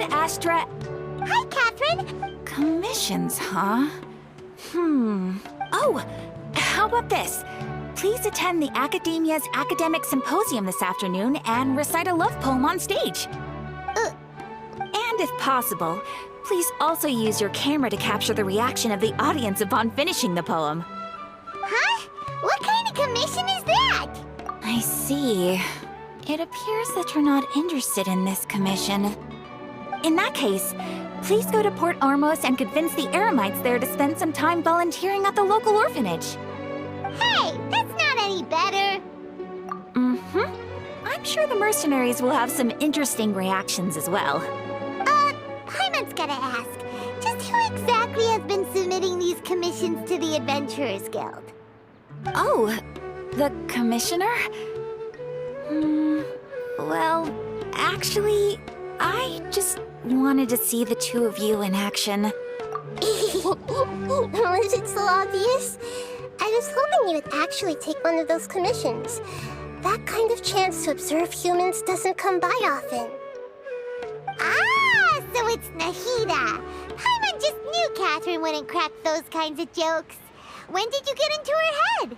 around, Astra. Hi, Catherine! Commissions, huh? Oh, how about this? Please attend the Academia's Academic Symposium this afternoon and recite a love poem on stage. And if possible, please also use your camera to capture the reaction of the audience upon finishing the poem. Huh? What kind of commission is that? I see. It appears that you're not interested in this commission. In that case, please go to Port Ormos and convince the Eremites there to spend some time volunteering at the local orphanage. Hey, that's not any better. I'm sure the mercenaries will have some interesting reactions as well. Paimon's gotta ask, just who exactly has been submitting these commissions to the Adventurers Guild? Oh, the commissioner? Well, actually, I just wanted to see the two of you in action. Was it so obvious? I was hoping you would actually take one of those commissions. That kind of chance to observe humans doesn't come by often. Ah, so it's Nahida. Paimon just knew Catherine wouldn't crack those kinds of jokes. When did you get into her head?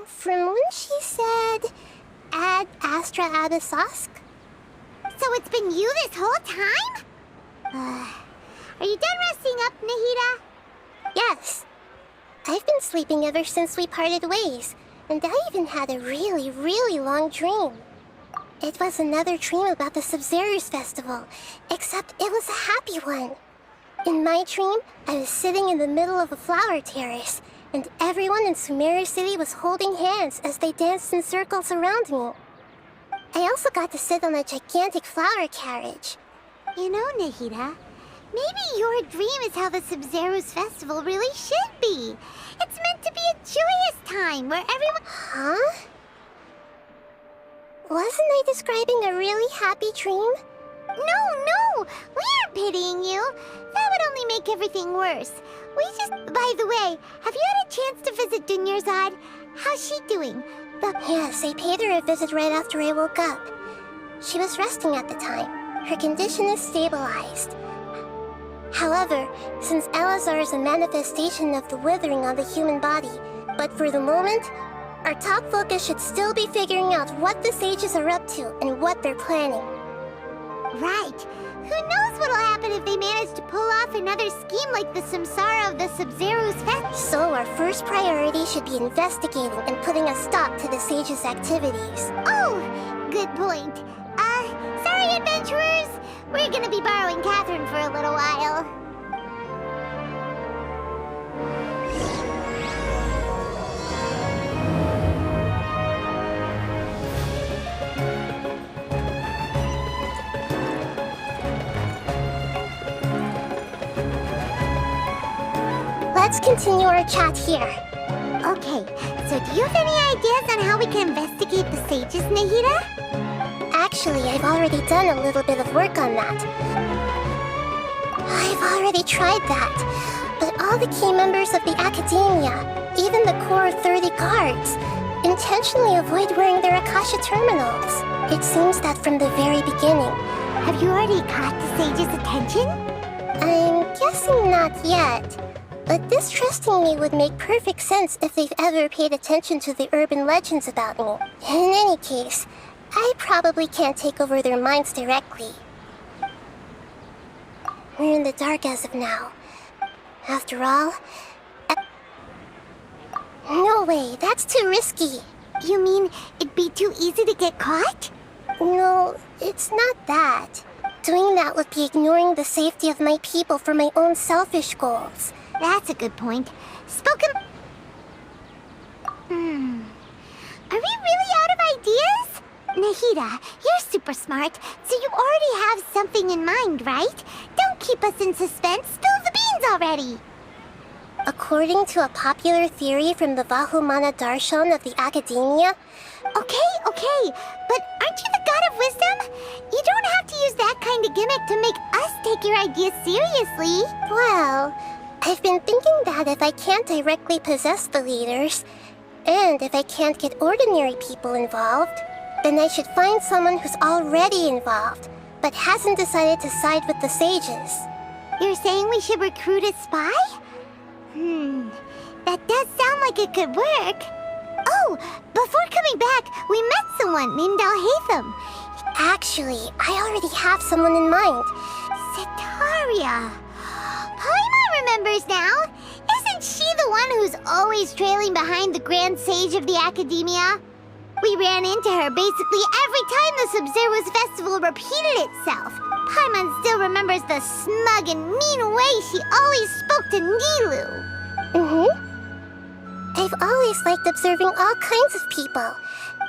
From when she said, "Ad Astra Abyssosque." So it's been you this whole time? Are you done resting up, Nahida? Yes. I've been sleeping ever since we parted ways, and I even had a really, really long dream. It was another dream about the Sabzeruz festival, except it was a happy one. In my dream, I was sitting in the middle of a flower terrace, and everyone in Sumeru City was holding hands as they danced in circles around me. I also got to sit on a gigantic flower carriage. You know, Nahida, maybe your dream is how the Sabzeruz festival really should be. It's meant to be a joyous time where everyone... Huh? Wasn't I describing a really happy dream? No, we aren't pitying you. That would only make everything worse. We just... By the way, have you had a chance to visit Dunyarzad? How's she doing? Yes, I paid her a visit right after I woke up. She was resting at the time. Her condition is stabilized. However, since Elazar is a manifestation of the withering on the human body, but for the moment, our top focus should still be figuring out what the sages are up to and what they're planning. Right. Who knows what'll happen if they manage to pull off another scheme like the Samsara of the Sabzeruz Fest? So our first priority should be investigating and putting a stop to the sages' activities. Oh, good point. Sorry, adventurers. We're gonna be borrowing Catherine for a little while. Let's continue our chat here. Okay, so do you have any ideas on how we can investigate the sages, Nahida? Actually, I've already done a little bit of work on that. I've already tried that, but all the key members of the Academia, even the core 30 guards, intentionally avoid wearing their Akasha terminals. It seems that from the very beginning. Have you already caught the sages' attention? I'm guessing not yet. But distrusting me would make perfect sense if they've ever paid attention to the urban legends about me. In any case, I probably can't take over their minds directly. We're in the dark as of now. After all... No way, that's too risky. You mean it'd be too easy to get caught? No, it's not that. Doing that would be ignoring the safety of my people for my own selfish goals. That's a good point. Spoken... Are we really out of ideas? Nahida, you're super smart, so you already have something in mind, right? Don't keep us in suspense. Spill the beans already. According to a popular theory from the Vahumana Darshan of the Academia... Okay, but aren't you the god of wisdom? You don't have to use that kind of gimmick to make us take your ideas seriously. Well... I've been thinking that if I can't directly possess the leaders, and if I can't get ordinary people involved, then I should find someone who's already involved, but hasn't decided to side with the sages. You're saying we should recruit a spy? That does sound like it could work. Oh, before coming back, we met someone named Alhaitam. Actually, I already have someone in mind. Setaria. Paimon remembers now. Isn't she the one who's always trailing behind the Grand Sage of the Academia? We ran into her basically every time the Sabzeruz festival repeated itself. Paimon still remembers the smug and mean way she always spoke to Nilou. I've always liked observing all kinds of people.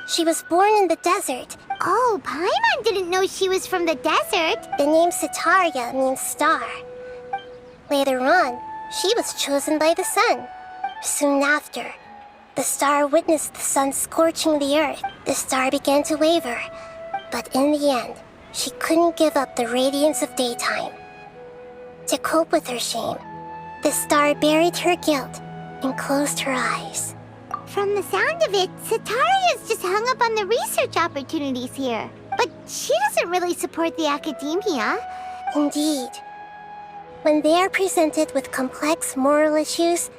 She was born in the desert. Oh, Paimon didn't know she was from the desert. The name Setaria means star. Later on, she was chosen by the sun. Soon after, the star witnessed the sun scorching the earth. The star began to waver, but in the end, she couldn't give up the radiance of daytime. To cope with her shame, the star buried her guilt and closed her eyes. From the sound of it, Setaria's just hung up on the research opportunities here. But she doesn't really support the academia. Indeed. When they are presented with complex moral issues,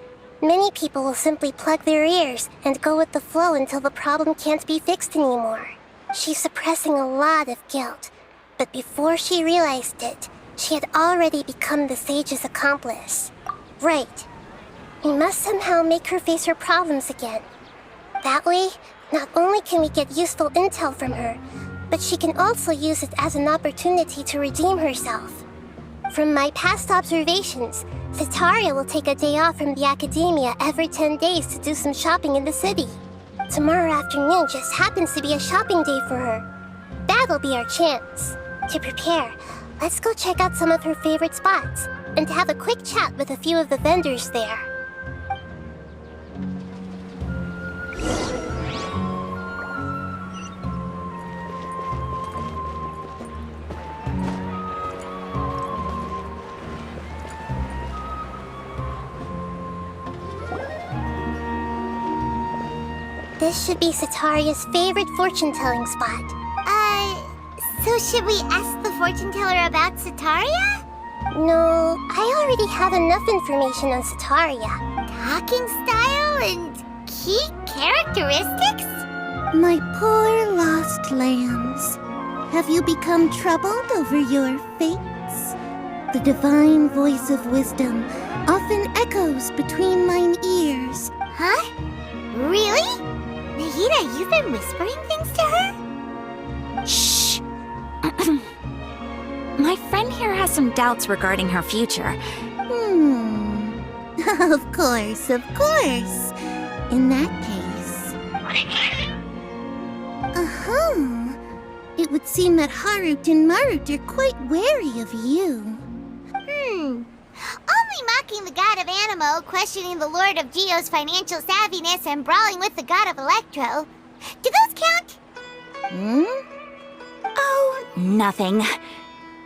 many people will simply plug their ears and go with the flow until the problem can't be fixed anymore. She's suppressing a lot of guilt, but before she realized it, she had already become the sage's accomplice. Right. We must somehow make her face her problems again. That way, not only can we get useful intel from her, but she can also use it as an opportunity to redeem herself. From my past observations, Setaria will take a day off from the academia every 10 days to do some shopping in the city. Tomorrow afternoon just happens to be a shopping day for her. That'll be our chance. To prepare, let's go check out some of her favorite spots, and have a quick chat with a few of the vendors there. This should be Setaria's favorite fortune-telling spot. So should we ask the fortune teller about Setaria? No, I already have enough information on Setaria. Talking style and key characteristics? My poor lost lambs, have you become troubled over your fates? The divine voice of wisdom often echoes between mine ears. Huh? Really? Nahida, you've been whispering things to her? Shh! My friend here has some doubts regarding her future. Of course, of course. In that case... It would seem that Harut and Marut are quite wary of you. Only mocking the god of Animo, questioning the lord of Geo's financial savviness, and brawling with the god of Electro. Do those count? Oh, nothing.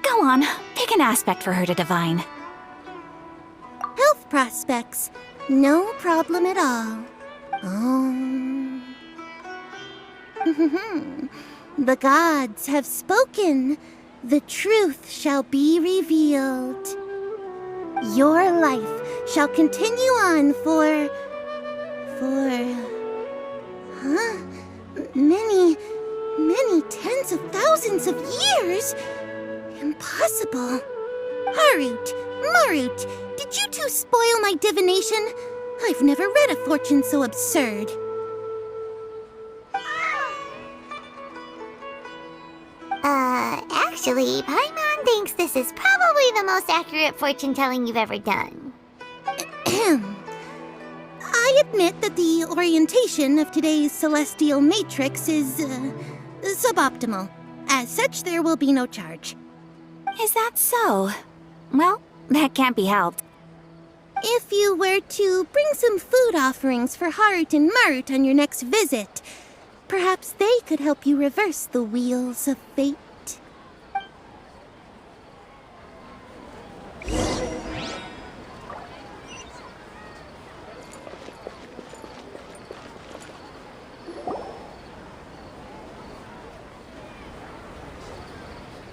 Go on, pick an aspect for her to divine. Health prospects, no problem at all. The gods have spoken. The truth shall be revealed. Your life shall continue on for many tens of thousands of years. Impossible. Harut, Marut, did you two spoil my divination? I've never read a fortune so absurd. Actually, Paimon thinks this is probably the most accurate fortune-telling you've ever done. I admit that the orientation of today's celestial matrix is suboptimal. As such, there will be no charge. Is that so? Well, that can't be helped. If you were to bring some food offerings for Harut and Marut on your next visit, perhaps they could help you reverse the wheels of fate.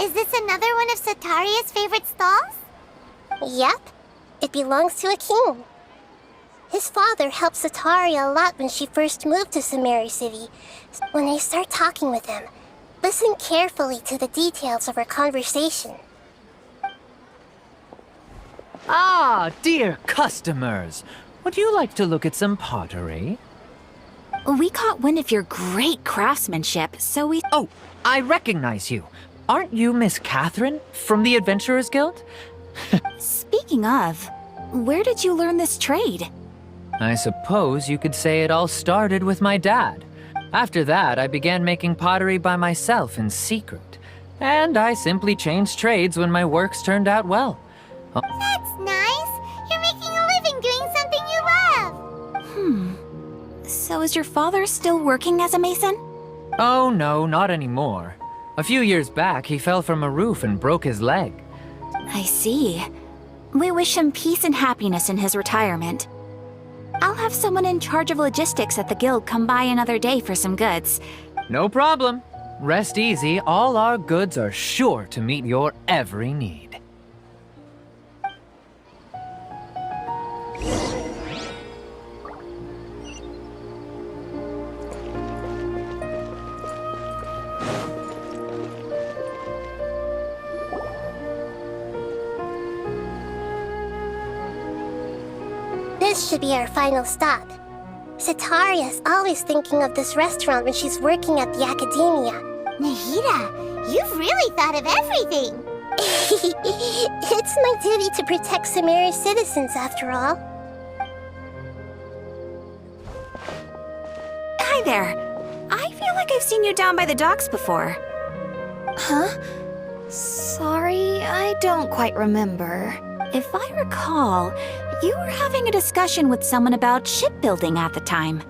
Is this another one of Setaria's favorite stalls? Yep. It belongs to a king. His father helped Setaria a lot when she first moved to Sumeru City. When I start talking with him, listen carefully to the details of our conversation. Ah, dear customers. Would you like to look at some pottery? We caught wind of your great craftsmanship, so we... Oh, I recognize you. Aren't you Miss Catherine from the Adventurers Guild? Speaking of, where did you learn this trade? I suppose you could say it all started with my dad. After that, I began making pottery by myself in secret. And I simply changed trades when my works turned out well. That's nice. You're making a living doing something you love. So is your father still working as a mason? Oh no, not anymore. A few years back, he fell from a roof and broke his leg. I see. We wish him peace and happiness in his retirement. I'll have someone in charge of logistics at the guild come by another day for some goods. No problem. Rest easy, all our goods are sure to meet your every need. This should be our final stop. Setaria's always thinking of this restaurant when she's working at the academia. Nahida, you've really thought of everything. It's my duty to protect Sumeru's citizens, after all. Hi there. I feel like I've seen you down by the docks before. Huh? Sorry, I don't quite remember. If I recall, you were having a discussion with someone about shipbuilding at the time.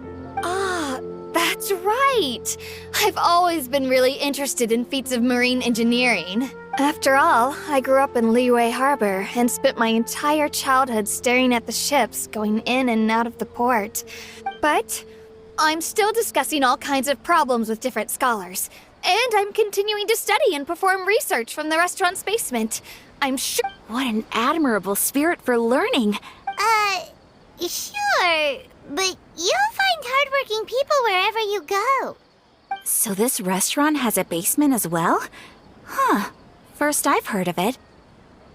Ah, that's right! I've always been really interested in feats of marine engineering. After all, I grew up in Liyue Harbor and spent my entire childhood staring at the ships going in and out of the port. But I'm still discussing all kinds of problems with different scholars. And I'm continuing to study and perform research from the restaurant's basement. I'm sure... What an admirable spirit for learning. Sure, but you'll find hardworking people wherever you go. So this restaurant has a basement as well? Huh. First I've heard of it.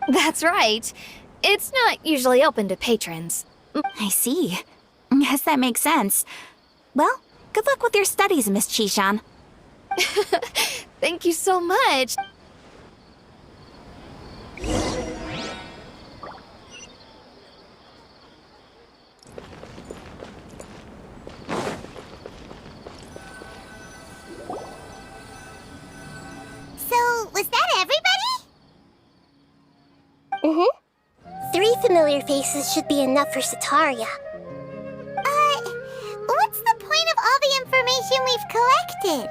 That's right. It's not usually open to patrons. I see. Guess that makes sense. Well, good luck with your studies, Miss Chishan. Thank you so much. So, was that everybody? Mm-hmm. 3 familiar faces should be enough for Setaria. What's the point of all the information we've collected?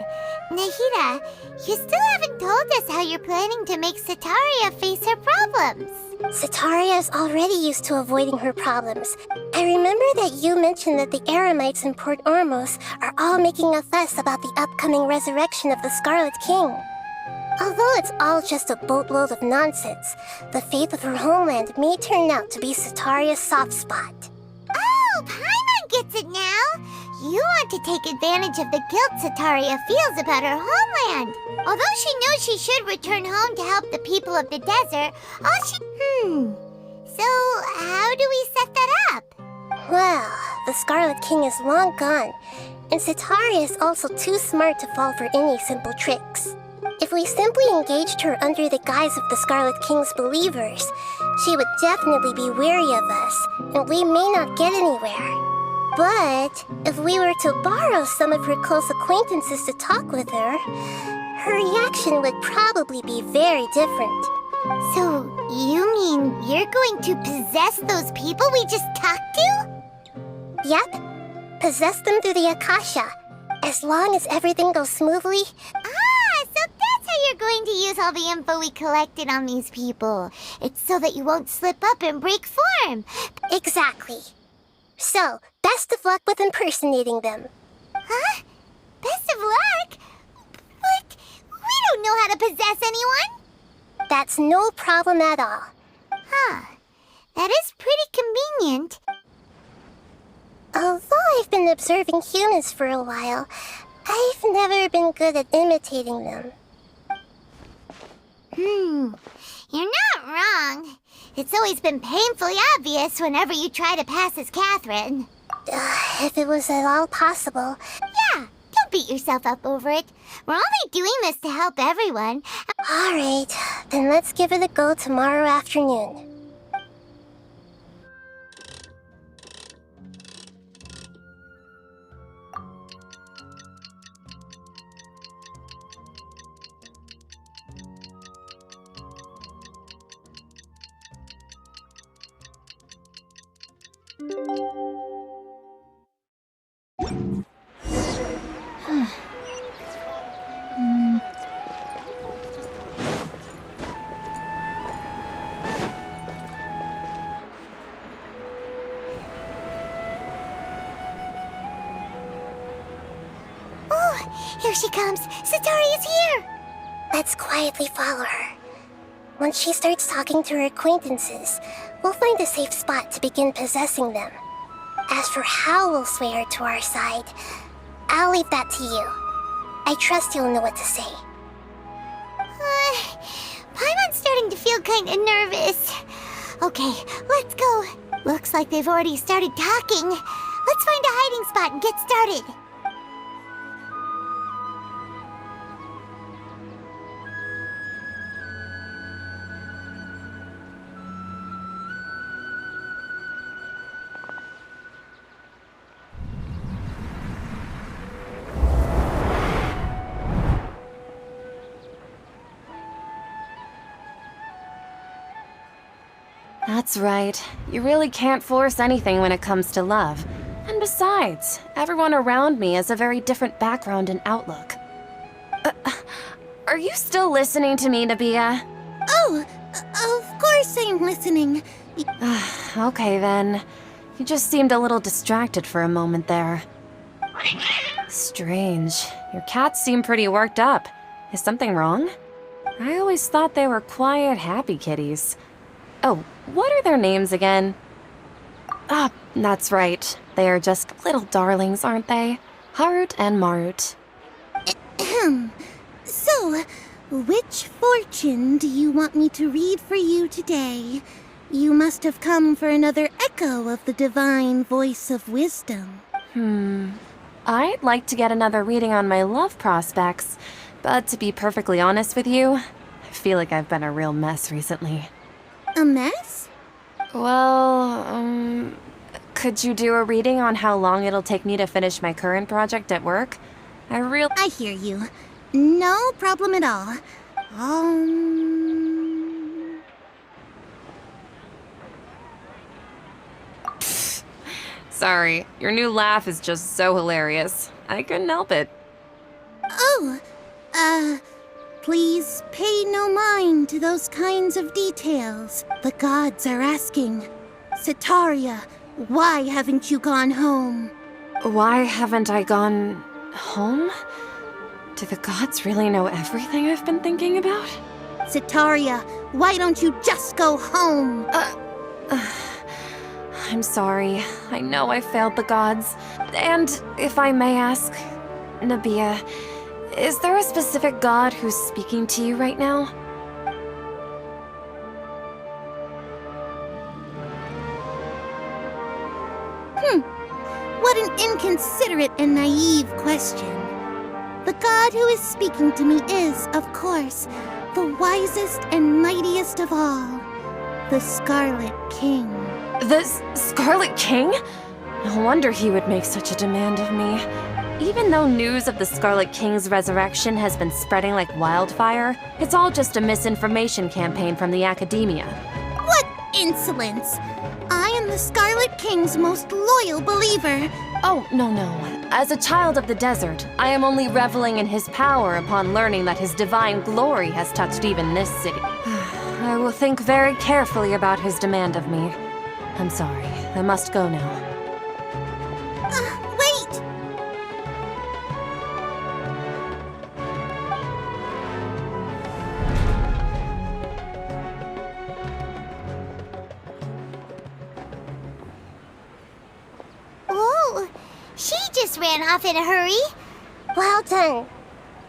Nahida, you still haven't told us how you're planning to make Setaria face her problems. Setaria is already used to avoiding her problems. I remember that you mentioned that the Eremites in Port Ormos are all making a fuss about the upcoming resurrection of the Scarlet King. Although it's all just a boatload of nonsense, the fate of her homeland may turn out to be Setaria's soft spot. Oh, Paimon gets it now! You want to take advantage of the guilt Setaria feels about her homeland. Although she knows she should return home to help the people of the desert, all she... So, how do we set that up? Well, the Scarlet King is long gone, and Setaria is also too smart to fall for any simple tricks. If we simply engaged her under the guise of the Scarlet King's believers, she would definitely be wary of us, and we may not get anywhere. But if we were to borrow some of her close acquaintances to talk with her, her reaction would probably be very different. So, you mean you're going to possess those people we just talked to? Yep. Possess them through the Akasha. As long as everything goes smoothly. Ah, so that's how you're going to use all the info we collected on these people. It's so that you won't slip up and break form. Exactly. So, best of luck with impersonating them. Huh? Best of luck? But we don't know how to possess anyone. That's no problem at all. Huh. That is pretty convenient. Although I've been observing humans for a while, I've never been good at imitating them. You're not wrong. It's always been painfully obvious whenever you try to pass as Catherine. If it was at all possible. Yeah, don't beat yourself up over it. We're only doing this to help everyone. Alright, then let's give it a go tomorrow afternoon. Here she comes. Satori is here. Let's quietly follow her. Once she starts talking to her acquaintances, we'll find a safe spot to begin possessing them. As for how we'll sway her to our side, I'll leave that to you. I trust you'll know what to say. Paimon's starting to feel kind of nervous. Okay, let's go. Looks like they've already started talking. Let's find a hiding spot and get started. That's right. You really can't force anything when it comes to love. And besides, everyone around me has a very different background and outlook. Are you still listening to me, Nabia? Oh, of course I'm listening. Okay then. You just seemed a little distracted for a moment there. Strange. Your cats seem pretty worked up. Is something wrong? I always thought they were quiet, happy kitties. Oh, what are their names again? Ah, that's right. They are just little darlings, aren't they? Harut and Marut. So, which fortune do you want me to read for you today? You must have come for another echo of the divine voice of wisdom. I'd like to get another reading on my love prospects, but to be perfectly honest with you, I feel like I've been a real mess recently. A mess? Well, could you do a reading on how long it'll take me to finish my current project at work? I hear you. No problem at all. Sorry, your new laugh is just so hilarious. I couldn't help it. Please pay no mind to those kinds of details. The gods are asking. Sitaria, why haven't you gone home? Why haven't I gone home? Do the gods really know everything I've been thinking about? Sitaria, why don't you just go home? I'm sorry. I know I failed the gods. And if I may ask, Nabia, is there a specific god who's speaking to you right now? What an inconsiderate and naive question. The god who is speaking to me is, of course, the wisest and mightiest of all, the Scarlet King. The Scarlet King? No wonder he would make such a demand of me. Even though news of the Scarlet King's resurrection has been spreading like wildfire, it's all just a misinformation campaign from the academia. What insolence! I am the Scarlet King's most loyal believer. Oh, no. As a child of the desert, I am only reveling in his power upon learning that his divine glory has touched even this city. I will think very carefully about his demand of me. I'm sorry, I must go now. Wait! just ran off in a hurry. Well done.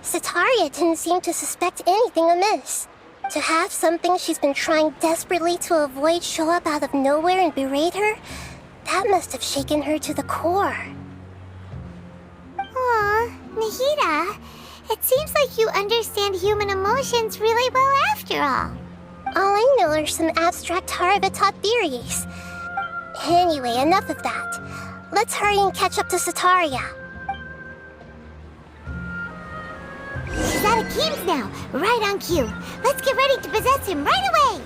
Setaria didn't seem to suspect anything amiss. To have something she's been trying desperately to avoid show up out of nowhere and berate her, that must have shaken her to the core. Aw, Nahida, it seems like you understand human emotions really well after all. All I know are some abstract Harava-taught theories. Anyway, enough of that. Let's hurry and catch up to Setaria. She's out of Keem's now, right on cue. Let's get ready to possess him right away!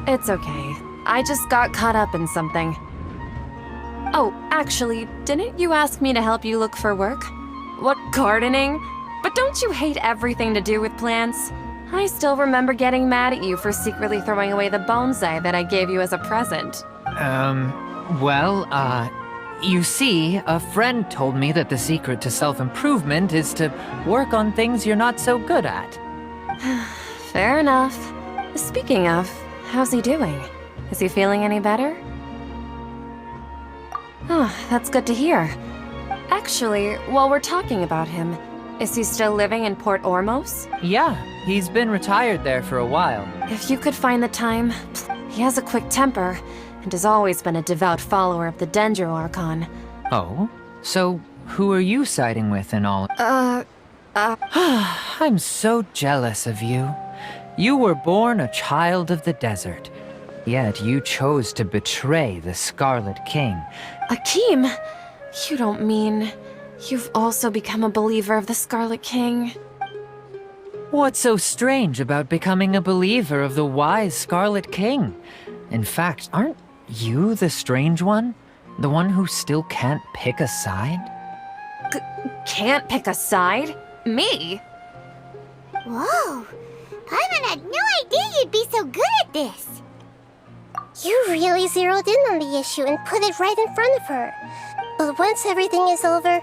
It's okay. I just got caught up in something. Oh, actually, didn't you ask me to help you look for work? What, gardening? But don't you hate everything to do with plants? I still remember getting mad at you for secretly throwing away the bonsai that I gave you as a present. You see, a friend told me that the secret to self-improvement is to work on things you're not so good at. Fair enough. Speaking of, how's he doing? Is he feeling any better? Oh, that's good to hear. Actually, while we're talking about him, is he still living in Port Ormos? Yeah, he's been retired there for a while. If you could find the time. He has a quick temper, and has always been a devout follower of the Dendro Archon. Oh? So, who are you siding with and all? I'm so jealous of you. You were born a child of the desert, yet you chose to betray the Scarlet King. Akeem, you don't mean you've also become a believer of the Scarlet King? What's so strange about becoming a believer of the wise Scarlet King? In fact, aren't you the strange one? The one who still can't pick a side? Can't pick a side? Me? Whoa! Paimon had no idea you'd be so good at this! You really zeroed in on the issue and put it right in front of her. But once everything is over...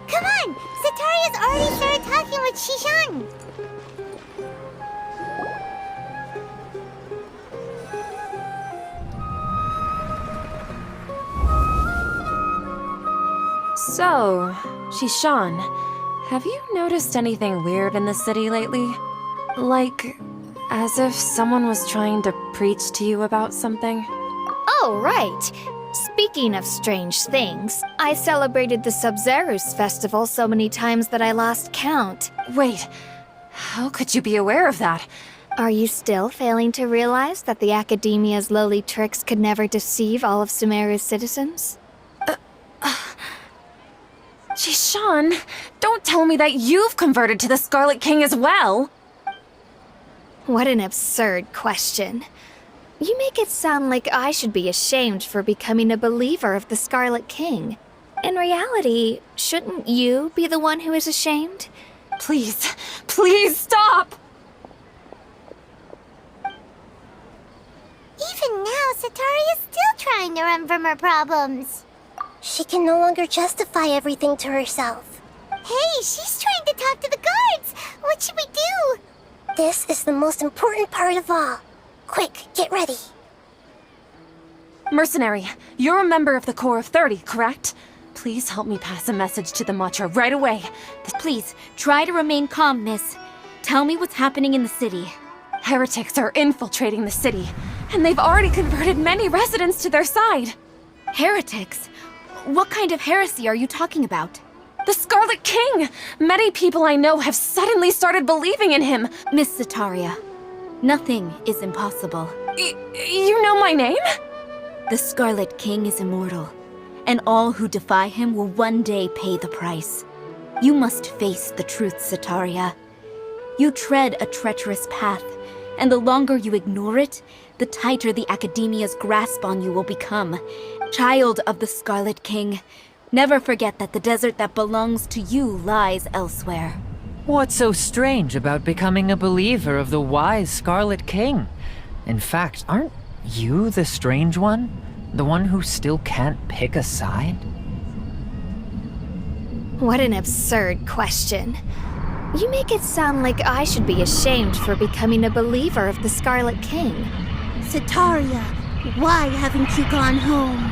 Come on! Setaria's already started talking with Shishan! So, Shishan, have you noticed anything weird in the city lately? Like, as if someone was trying to preach to you about something? Oh, right. Speaking of strange things, I celebrated the Sabzeruz festival so many times that I lost count. Wait, how could you be aware of that? Are you still failing to realize that the Academia's lowly tricks could never deceive all of Sumeru's citizens? Shishan, don't tell me that you've converted to the Scarlet King as well! What an absurd question. You make it sound like I should be ashamed for becoming a believer of the Scarlet King. In reality, shouldn't you be the one who is ashamed? Please, please stop! Even now, Setaria's still trying to run from her problems. She can no longer justify everything to herself. Hey, she's trying to talk to the guards! What should we do? This is the most important part of all. Quick, get ready. Mercenary, you're a member of the Corps of 30, correct? Please help me pass a message to the Matcha right away. Please, try to remain calm, miss. Tell me what's happening in the city. Heretics are infiltrating the city, and they've already converted many residents to their side. Heretics? What kind of heresy are you talking about? The Scarlet King! Many people I know have suddenly started believing in him. Miss Setaria, nothing is impossible. You know my name? The Scarlet King is immortal, and all who defy him will one day pay the price. You must face the truth, Setaria. You tread a treacherous path, and the longer you ignore it, the tighter the Academia's grasp on you will become. Child of the Scarlet King, never forget that the desert that belongs to you lies elsewhere. What's so strange about becoming a believer of the wise Scarlet King? In fact, aren't you the strange one? The one who still can't pick a side? What an absurd question. You make it sound like I should be ashamed for becoming a believer of the Scarlet King. Setaria, why haven't you gone home?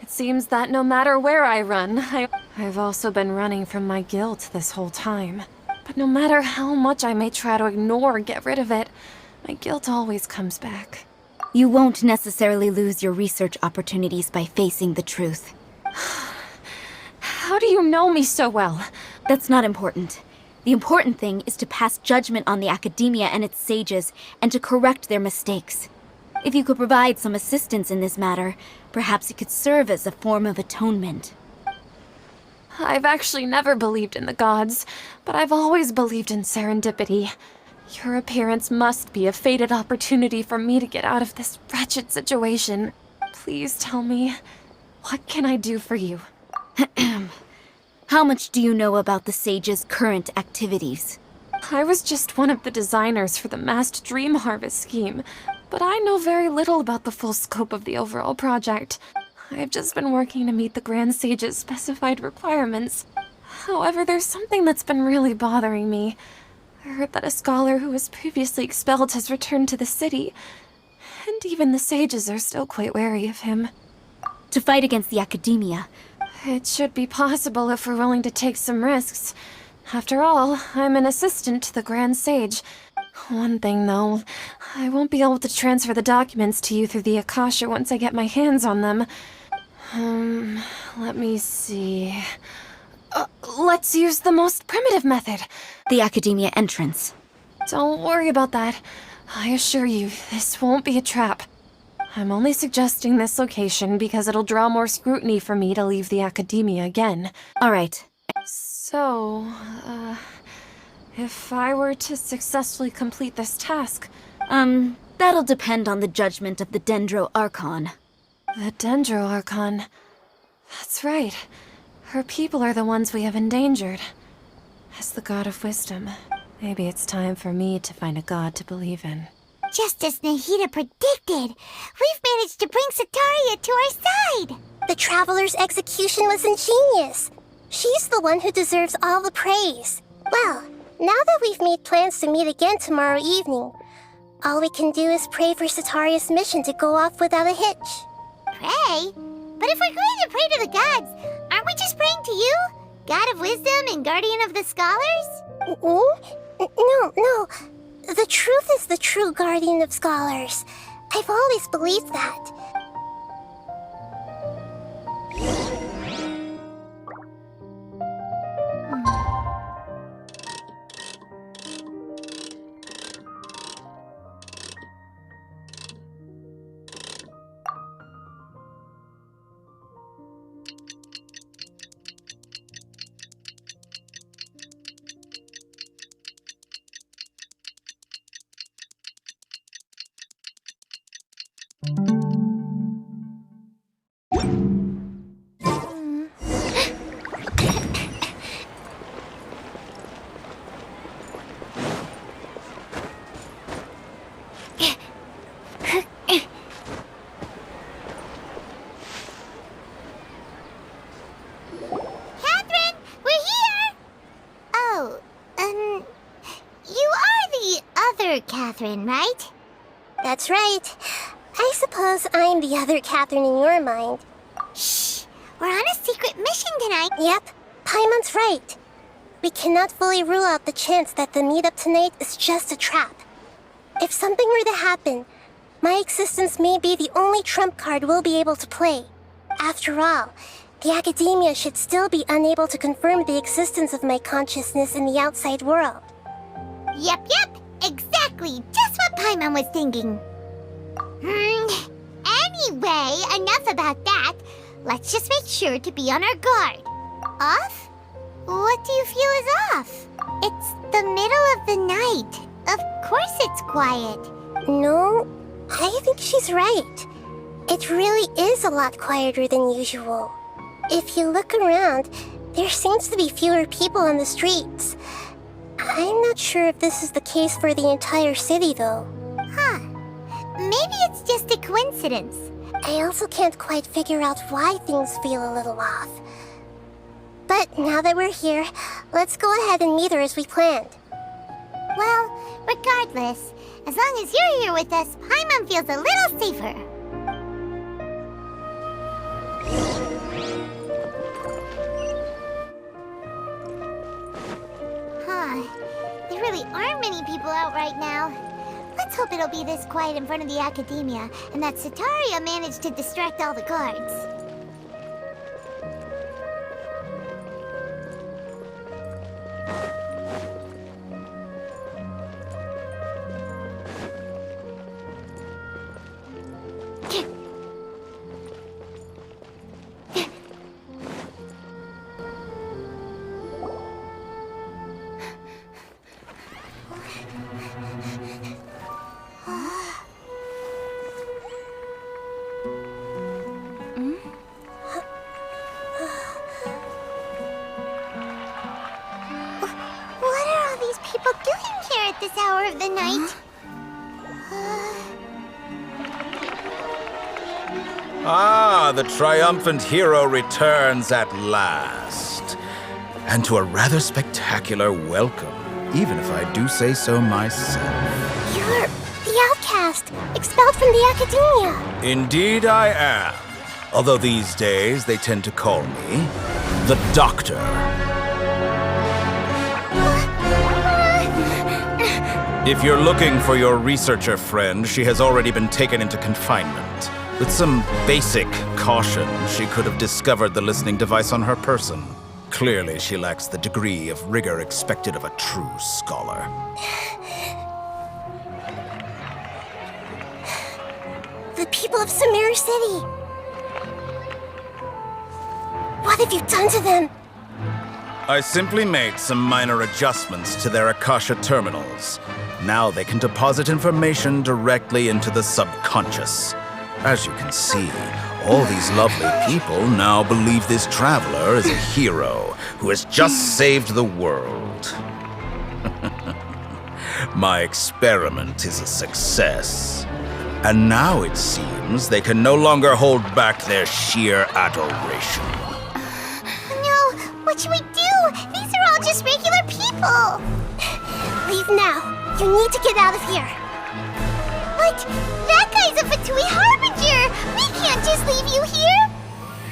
It seems that no matter where I run, I've also been running from my guilt this whole time. But no matter how much I may try to ignore or get rid of it, my guilt always comes back. You won't necessarily lose your research opportunities by facing the truth. How do you know me so well? That's not important. The important thing is to pass judgment on the academia and its sages, and to correct their mistakes. If you could provide some assistance in this matter, perhaps it could serve as a form of atonement. I've actually never believed in the gods, but I've always believed in serendipity. Your appearance must be a fated opportunity for me to get out of this wretched situation. Please tell me, what can I do for you? How much do you know about the sage's current activities? I was just one of the designers for the massed dream harvest scheme, but I know very little about the full scope of the overall project. I've just been working to meet the Grand Sage's specified requirements. However, there's something that's been really bothering me. I heard that a scholar who was previously expelled has returned to the city, and even the sages are still quite wary of him. To fight against the academia. It should be possible if we're willing to take some risks. After all, I'm an assistant to the Grand Sage. One thing, though, I won't be able to transfer the documents to you through the Akasha once I get my hands on them. Let me see... let's use the most primitive method. The academia entrance. Don't worry about that. I assure you, this won't be a trap. I'm only suggesting this location because it'll draw more scrutiny for me to leave the academia again. All right. So, if I were to successfully complete this task... That'll depend on the judgment of the Dendro Archon. The Dendro Archon. That's right. Her people are the ones we have endangered. As the god of wisdom, maybe it's time for me to find a god to believe in. Just as Nahida predicted, we've managed to bring Setaria to our side. The Traveler's execution was ingenious. She's the one who deserves all the praise. Well, now that we've made plans to meet again tomorrow evening, all we can do is pray for Setaria's mission to go off without a hitch. Pray? But if we're going to pray to the gods, aren't we just praying to you? God of wisdom and guardian of the scholars? No. The truth is the true guardian of scholars. I've always believed that. Catherine, right? That's right. I suppose I'm the other Catherine in your mind. Shh! We're on a secret mission tonight. Yep, Paimon's right. We cannot fully rule out the chance that the meetup tonight is just a trap. If something were to happen, my existence may be the only trump card we'll be able to play. After all, the academia should still be unable to confirm the existence of my consciousness in the outside world. Yep. Exactly, just what Paimon was thinking. Anyway, enough about that. Let's just make sure to be on our guard. Off? What do you feel is off? It's the middle of the night. Of course it's quiet. No, I think she's right. It really is a lot quieter than usual. If you look around, there seems to be fewer people on the streets. I'm not sure if this is the case for the entire city, though. Huh. Maybe it's just a coincidence. I also can't quite figure out why things feel a little off. But now that we're here, let's go ahead and meet her as we planned. Well, regardless, as long as you're here with us, Paimon feels a little safer. Huh. There really aren't many people out right now. Let's hope it'll be this quiet in front of the Academia, and that Sataria managed to distract all the guards. This hour of the night. The triumphant hero returns at last. And to a rather spectacular welcome, even if I do say so myself. You're the outcast, expelled from the Academia. Indeed I am. Although these days they tend to call me the Doctor. If you're looking for your researcher friend, she has already been taken into confinement. With some basic caution, she could have discovered the listening device on her person. Clearly, she lacks the degree of rigor expected of a true scholar. The people of Sumeru City. What have you done to them? I simply made some minor adjustments to their Akasha terminals. Now they can deposit information directly into the subconscious. As you can see, all these lovely people now believe this traveler is a hero who has just saved the world. My experiment is a success. And now it seems they can no longer hold back their sheer adoration. No, what should we do? These are all just regular people. Leave now. You need to get out of here. But that guy's a Fatui Harbinger. We can't just leave you here.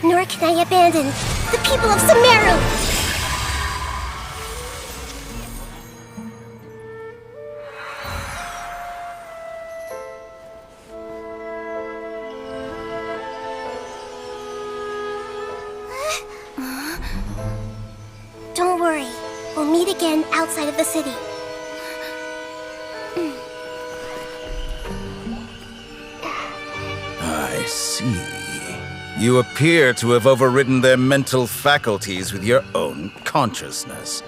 Nor can I abandon the people of Sumeru. Don't worry. We'll meet again outside of the city. I see. You appear to have overridden their mental faculties with your own consciousness.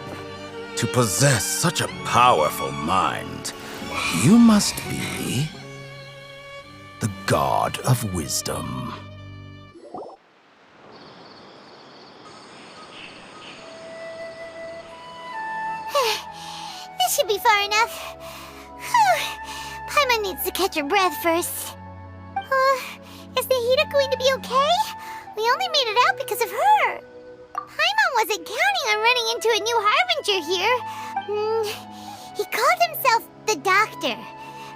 To possess such a powerful mind, you must be the god of wisdom. This should be far enough. Paimon needs to catch her breath first. Is Nahida going to be okay? We only made it out because of her. Paimon wasn't counting on running into a new Harbinger here. He called himself the Doctor.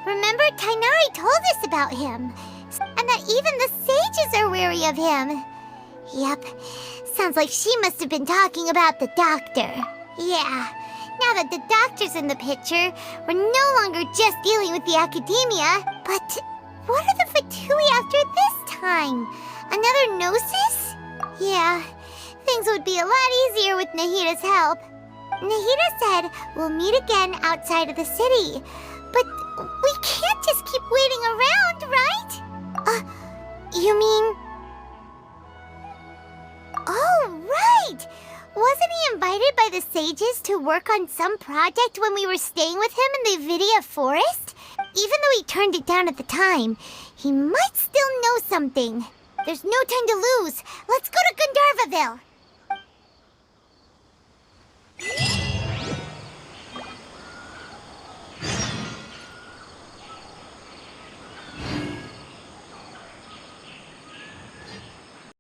Remember, Tainari told us about him. And that even the sages are wary of him. Yep, sounds like she must have been talking about the Doctor. Yeah, now that the Doctor's in the picture, we're no longer just dealing with the Academia, but what are the Fatui after this time? Another Gnosis? Yeah, things would be a lot easier with Nahida's help. Nahida said we'll meet again outside of the city, but we can't just keep waiting around, right? You mean... Oh, right! Wasn't he invited by the sages to work on some project when we were staying with him in the Vidia forest? Even though he turned it down at the time, he might still know something. There's no time to lose. Let's go to Gandharvaville.